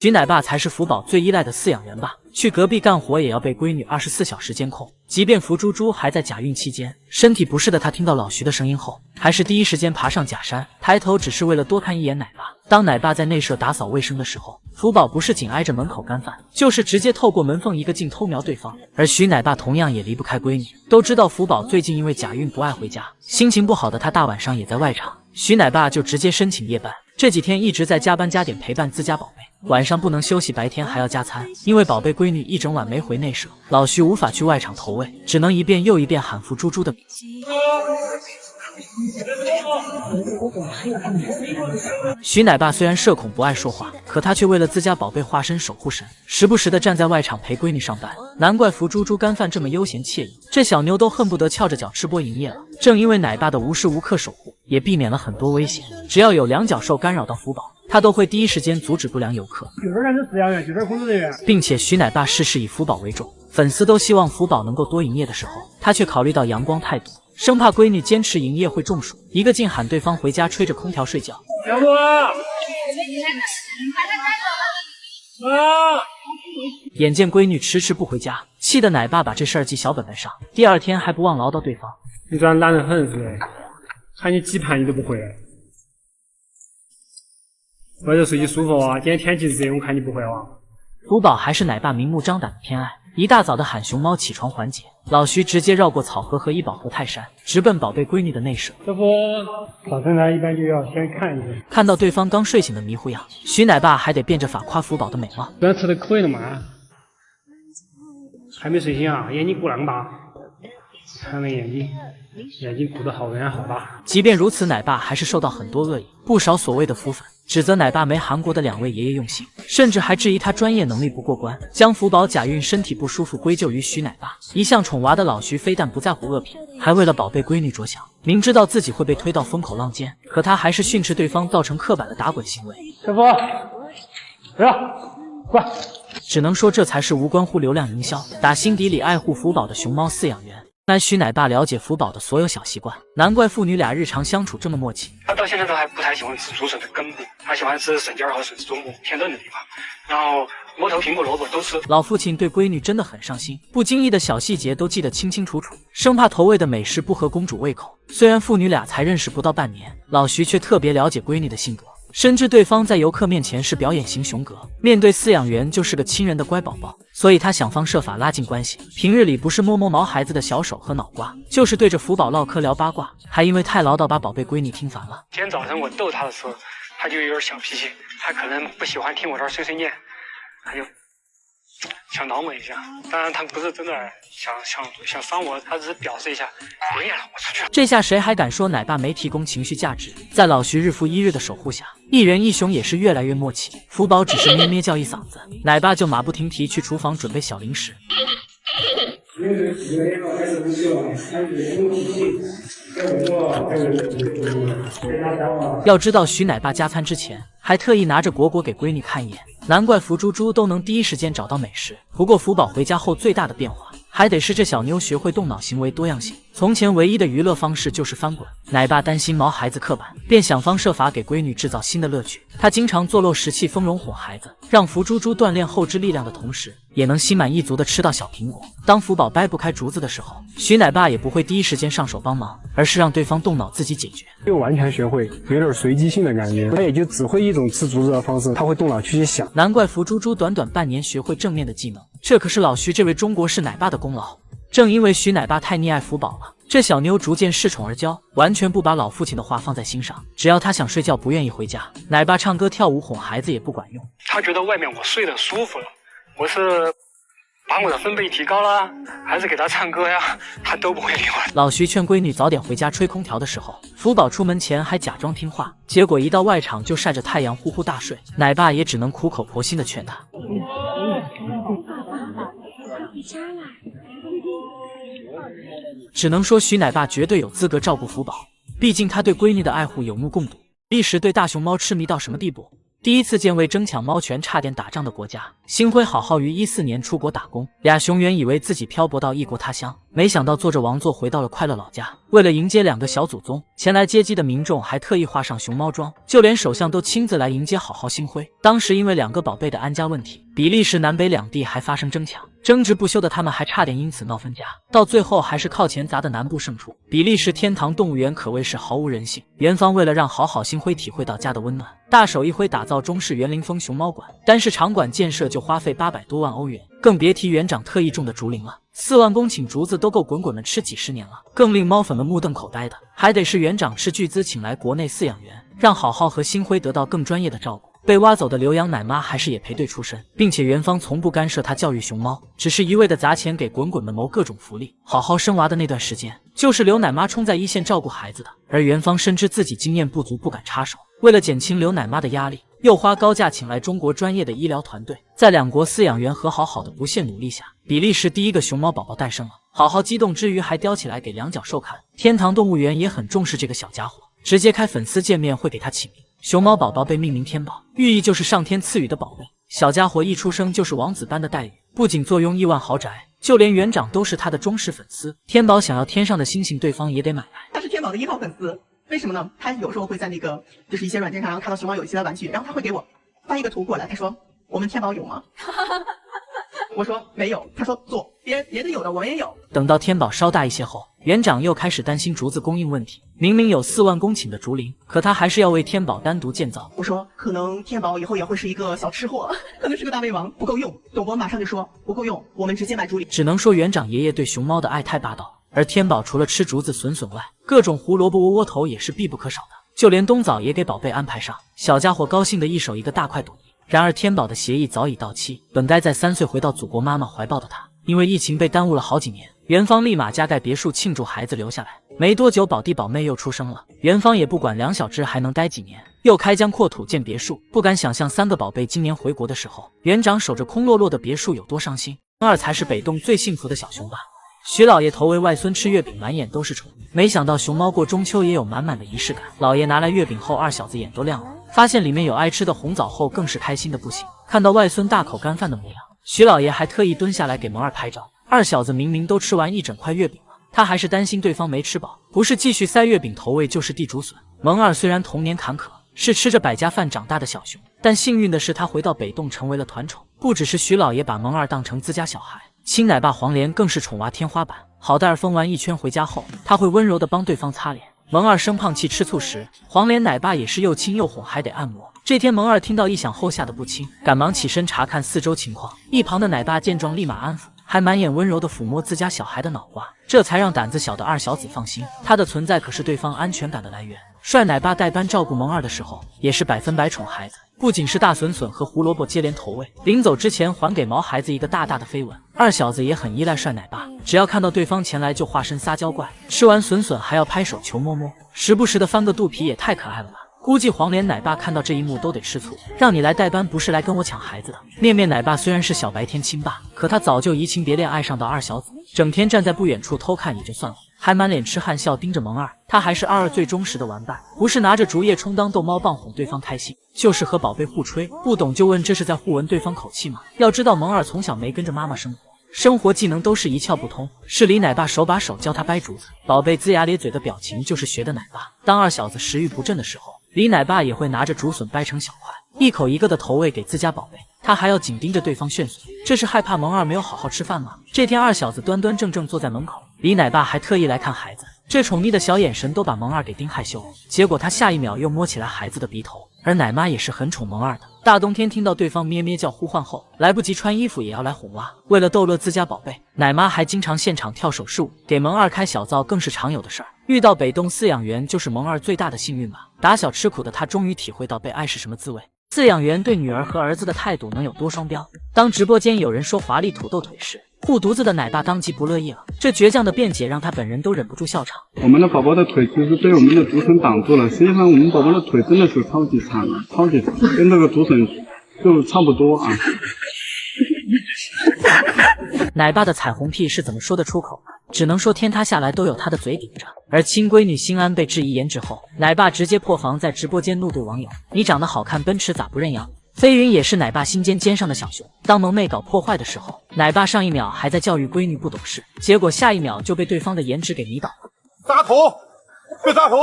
徐奶爸才是福宝最依赖的饲养员吧？去隔壁干活也要被闺女24小时监控。即便福猪猪还在假孕期间，身体不适的他听到老徐的声音后，还是第一时间爬上假山，抬头只是为了多看一眼奶爸。当奶爸在内舍打扫卫生的时候，福宝不是紧挨着门口干饭，就是直接透过门缝一个劲偷瞄对方。而徐奶爸同样也离不开闺女，都知道福宝最近因为假孕不爱回家，心情不好的他大晚上也在外场，徐奶爸就直接申请夜班。这几天一直在加班加点陪伴自家宝贝，晚上不能休息，白天还要加餐。因为宝贝闺女一整晚没回内舍，老徐无法去外场投喂，只能一遍又一遍喊福猪猪的名字。徐奶爸虽然社恐不爱说话，可他却为了自家宝贝化身守护神，时不时的站在外场陪闺女上班。难怪福猪猪干饭这么悠闲惬意，这小妞都恨不得翘着脚吃播营业了。正因为奶爸的无时无刻守护，也避免了很多危险。只要有两脚兽干扰到福宝，他都会第一时间阻止不良游客。就这儿是饲养员，就这儿工作人员。并且徐奶爸事事以福宝为重，粉丝都希望福宝能够多营业的时候，他却考虑到阳光太毒，生怕闺女坚持营业会中暑，一个劲喊对方回家吹着空调睡觉。要不啊！眼见闺女迟迟不回家，气得奶爸把这事儿记小本本上，第二天还不忘唠叨对方。你这懒得很是不是？喊你几盘你都不回来。外头睡起舒服啊！今天天气是这样，我看你不回啊。福宝还是奶爸明目张胆的偏爱，一大早的喊熊猫起床环节，老徐直接绕过草河和医保和泰山，直奔宝贝闺女的内舍。这不早晨呢，一般就要先看一下。看到对方刚睡醒的迷糊样，徐奶爸还得变着法夸福宝的美貌。虽然吃的可以了嘛，还没睡醒啊，眼睛鼓浪大，看了眼睛鼓得好圆好大。即便如此，奶爸还是受到很多恶意，不少所谓的福粉指责奶爸没韩国的两位爷爷用心，甚至还质疑他专业能力不过关，将福宝假孕身体不舒服归咎于徐奶爸。一向宠娃的老徐非但不在乎恶评，还为了宝贝闺女着想，明知道自己会被推到风口浪尖，可他还是训斥对方造成刻板的打滚行为。师傅，来了，过来。只能说这才是无关乎流量营销，打心底里爱护福宝的熊猫饲养员。但徐奶爸了解福宝的所有小习惯，难怪父女俩日常相处这么默契。他到现在都还不太喜欢吃竹笋的根部，他喜欢吃笋尖和笋子中部偏嫩的地方，然后窝头、苹果、萝卜都吃。老父亲对闺女真的很上心，不经意的小细节都记得清清楚楚，生怕投喂的美食不合公主胃口。虽然父女俩才认识不到半年，老徐却特别了解闺女的性格，深知对方在游客面前是表演型熊格，面对饲养员就是个亲人的乖宝宝，所以他想方设法拉近关系。平日里不是摸摸毛孩子的小手和脑瓜，就是对着福宝唠嗑聊八卦，还因为太唠叨把宝贝闺女听烦了。今天早晨我逗他的时候，他就有点小脾气，他可能不喜欢听我这儿碎碎念，他就想挠我一下。当然他不是真的想伤我，他只是表示一下别念了，我出去了。这下谁还敢说奶爸没提供情绪价值？在老徐日复一日的守护下，一人一熊也是越来越默契。福宝只是咩咩叫一嗓子，奶爸就马不停蹄去厨房准备小零食。要知道徐奶爸加餐之前还特意拿着果果给闺女看一眼，难怪福猪猪都能第一时间找到美食。不过福宝回家后最大的变化，还得是这小妞学会动脑，行为多样性。从前唯一的娱乐方式就是翻滚，奶爸担心毛孩子刻板，便想方设法给闺女制造新的乐趣。他经常做漏食气丰容哄孩子，让福猪猪锻炼后肢力量的同时，也能心满意足的吃到小苹果。当福宝掰不开竹子的时候，徐奶爸也不会第一时间上手帮忙，而是让对方动脑自己解决。就完全学会，有点随机性的感觉。他也就只会一种吃竹子的方式，他会动脑去想。难怪福猪猪短短半年学会正面的技能，这可是老徐这位中国式奶爸的功劳。正因为徐奶爸太溺爱福宝了，这小妞逐渐恃宠而骄，完全不把老父亲的话放在心上。只要他想睡觉不愿意回家，奶爸唱歌跳舞哄孩子也不管用。他觉得外面我睡得舒服了，我是把我的分贝提高了，还是给他唱歌呀，他都不会理我。老徐劝闺女早点回家吹空调的时候，福宝出门前还假装听话，结果一到外场就晒着太阳呼呼大睡。奶爸也只能苦口婆心的劝他。只能说徐奶爸绝对有资格照顾福宝，毕竟他对闺女的爱护有目共睹。一时对大熊猫痴迷到什么地步，第一次见为争抢猫权差点打仗的国家。星辉好好于14年出国打工，俩熊原以为自己漂泊到异国他乡，没想到坐着王座回到了快乐老家。为了迎接2个小祖宗，前来接机的民众还特意化上熊猫装，就连首相都亲自来迎接好好星辉。当时因为2个宝贝的安家问题，比利时南北两地还发生争抢，争执不休的他们还差点因此闹分家，到最后还是靠钱砸的南部胜出。比利时天堂动物园可谓是毫无人性，园方为了让好好星辉体会到家的温暖，大手一挥打造中式园林风熊猫馆，单是场馆建设就花费800多万欧元，更别提园长特意种的竹林了。4万公顷竹子都够滚滚们吃几十年了。更令猫粉们目瞪口呆的，还得是园长斥巨资请来国内饲养员，让好好和星辉得到更专业的照顾。被挖走的留洋奶妈还是也陪队出身，并且园方从不干涉他教育熊猫，只是一味的砸钱给滚滚们谋各种福利。好好生娃的那段时间，就是刘奶妈冲在一线照顾孩子的，而园方深知自己经验不足，不敢插手。为了减轻刘奶妈的压力，又花高价请来中国专业的医疗团队，在2国饲养员和好好的不懈努力下，比利时第1个熊猫宝宝诞生了。好好激动之余还叼起来给2脚兽看。天堂动物园也很重视这个小家伙，直接开粉丝见面会给他起名。熊猫宝宝被命名天宝，寓意就是上天赐予的宝贝。小家伙一出生就是王子般的待遇，不仅坐拥亿万豪宅，就连园长都是他的忠实粉丝。天宝想要天上的星星，对方也得买来。他是天宝的1号粉丝，为什么呢？他有时候会在就是一些软件上，然后看到熊猫有一些的玩具，然后他会给我发一个图过来，他说我们天宝有吗？我说没有，他说做别的有的我们也有。等到天宝稍大一些后，园长又开始担心竹子供应问题。明明有4万公顷的竹林，可他还是要为天宝单独建造。我说可能天宝以后也会是一个小吃货，可能是个大胃王，不够用。董博马上就说不够用，我们直接买竹林。只能说园长爷爷对熊猫的爱太霸道，而天宝除了吃竹子笋外，各种胡萝卜窝窝头也是必不可少的，就连冬枣也给宝贝安排上。小家伙高兴的一手一个大快朵颐。然而天宝的协议早已到期，本该在3岁回到祖国妈妈怀抱的他，因为疫情被耽误了好几年。园方立马加盖别墅庆祝孩子留下来。没多久，宝弟宝妹又出生了，园方也不管两小只还能待几年，又开疆扩土建别墅。不敢想象3个宝贝今年回国的时候，园长守着空落落的别墅有多伤心。2才是北洞最幸福的小熊吧。徐老爷头为外孙吃月饼，满眼都是宠，没想到熊猫过中秋也有满满的仪式感。老爷拿来月饼后，2小子眼都亮了，发现里面有爱吃的红枣后，更是开心的不行。看到外孙大口干饭的模样，徐老爷还特意蹲下来给萌儿拍照。2小子明明都吃完1整块月饼了，他还是担心对方没吃饱，不是继续塞月饼投喂，就是递竹笋。萌儿虽然童年坎坷，是吃着百家饭长大的小熊，但幸运的是他回到北洞成为了团宠。不只是徐老爷把萌儿当成自家小孩，亲奶爸黄连更是宠娃天花板。好袋儿分完1圈回家后，他会温柔地帮对方擦脸。萌儿生胖气吃醋时，黄连奶爸也是又亲又哄，还得按摩。这天萌儿听到异响后吓得不轻，赶忙起身查看四周情况。一旁的奶爸见状立马安抚，还满眼温柔地抚摸自家小孩的脑瓜，这才让胆子小的2小子放心，他的存在可是对方安全感的来源。帅奶爸代班照顾萌儿的时候，也是100分100宠孩子，不仅是大笋笋和胡萝卜接连投喂，临走之前还给毛孩子一个大大的飞吻。2小子也很依赖帅奶爸，只要看到对方前来就化身撒娇怪，吃完笋笋还要拍手求摸摸，时不时的翻个肚皮，也太可爱了吧。估计黄连奶爸看到这一幕都得吃醋，让你来代班不是来跟我抢孩子的。面面奶爸虽然是小白天亲爸，可他早就移情别恋爱上到2小子，整天站在不远处偷看也就算了，还满脸痴汉笑盯着萌儿。他还是22最忠实的玩伴，不是拿着竹叶充当逗猫棒哄对方开心，就是和宝贝互吹，不懂就问这是在互闻对方口气吗？要知道萌儿从小没跟着妈妈生活，生活技能都是一窍不通，是李奶爸手把手教他掰竹子，宝贝龇牙咧嘴的表情就是学的奶爸。当2小子食欲不振的时候，李奶爸也会拿着竹笋掰成小块，一口一个的投喂给自家宝贝，他还要紧盯着对方炫笋，这是害怕萌儿没有好好吃饭吗？这天2小子端端正正坐在门口，李奶爸还特意来看孩子，这宠溺的小眼神都把萌儿给盯害羞了。结果他下一秒又摸起来孩子的鼻头，而奶妈也是很宠萌儿的，大冬天听到对方咩咩叫呼唤后，来不及穿衣服也要来哄娃。为了逗乐自家宝贝，奶妈还经常现场跳手势舞，给萌儿开小灶更是常有的事儿。遇到北洞饲养员就是萌儿最大的幸运吧。打小吃苦的他终于体会到被爱是什么滋味。饲养员对女儿和儿子的态度能有多双标？当直播间有人说华丽土豆腿时，护犊子的奶爸当即不乐意了，这倔强的辩解让他本人都忍不住笑场。我们的宝宝的腿其实被我们的竹笋挡住了，实际上我们宝宝的腿真的是超级长，超级长，跟这个竹笋就差不多啊。奶爸的彩虹屁是怎么说得出口的？只能说天塌下来都有他的嘴顶着。而亲闺女新安被质疑颜值后，奶爸直接破防，在直播间怒怼网友：“你长得好看，奔驰咋不认养？”飞云也是奶爸心尖上的小熊，当萌妹搞破坏的时候，奶爸上一秒还在教育闺女不懂事，结果下一秒就被对方的颜值给迷倒了。扎头，别扎头！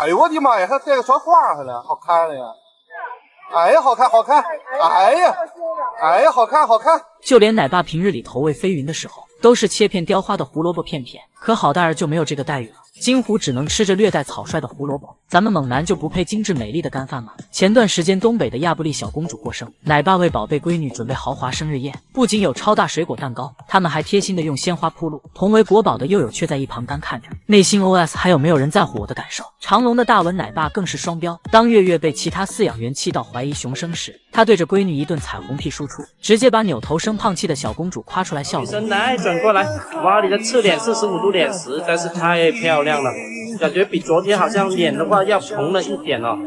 哎呦我的妈呀，还带个小花儿了，好看了呀！哎呀，好看，好看！哎呀，哎呀，好看，好看！就连奶爸平日里投喂飞云的时候，都是切片雕花的胡萝卜片片，可好大儿就没有这个待遇了。金虎只能吃着略带草率的胡萝卜，咱们猛男就不配精致美丽的干饭吗？前段时间东北的亚布力小公主过生，奶爸为宝贝闺女准备豪华生日宴，不仅有超大水果蛋糕，他们还贴心的用鲜花铺路。同为国宝的悠悠却在一旁干看着，内心 OS 还有没有人在乎我的感受？长隆的大文奶爸更是双标，当月月被其他饲养员气到怀疑熊生时，他对着闺女一顿彩虹屁输出，直接把扭头生胖气的小公主夸出来笑容。女生来转过来，哇，你的侧脸45度脸实在是太漂亮了，感觉比昨天好像脸的话要红了一点哦。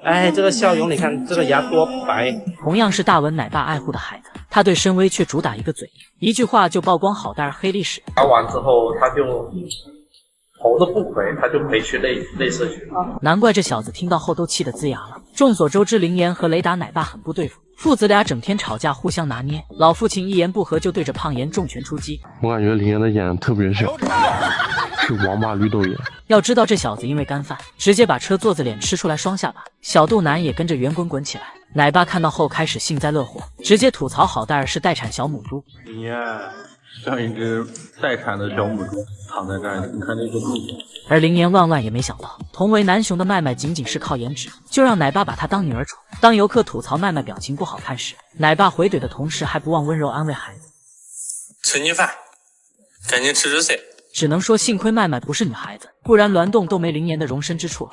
哎，这个笑容你看这个牙多白。同样是大文奶爸爱护的孩子，他对申威却主打一个嘴硬，一句话就曝光好大儿黑历史。打完之后他就头都不回，他就回去类似去。难怪这小子听到后都气得龇牙了。众所周知，林岩和雷达奶爸很不对付，父子俩整天吵架，互相拿捏。老父亲一言不合就对着胖岩重拳出击。我感觉林岩的眼特别小，是王八绿豆眼。要知道这小子因为干饭，直接把车座子脸吃出来双下巴，小肚腩也跟着圆滚滚起来。奶爸看到后开始幸灾乐祸，直接吐槽好大儿是待产小母猪。林岩像一只待产的小母猪躺在这儿，你看这个肚子。而林岩万万也没想到，同为男熊的麦麦仅仅是靠颜值，就让奶爸把她当女儿宠。当游客吐槽麦麦表情不好看时，奶爸回怼的同时还不忘温柔安慰孩子：“吃你饭，赶紧吃噻。”只能说幸亏麦麦不是女孩子，不然栾动都没林岩的容身之处了。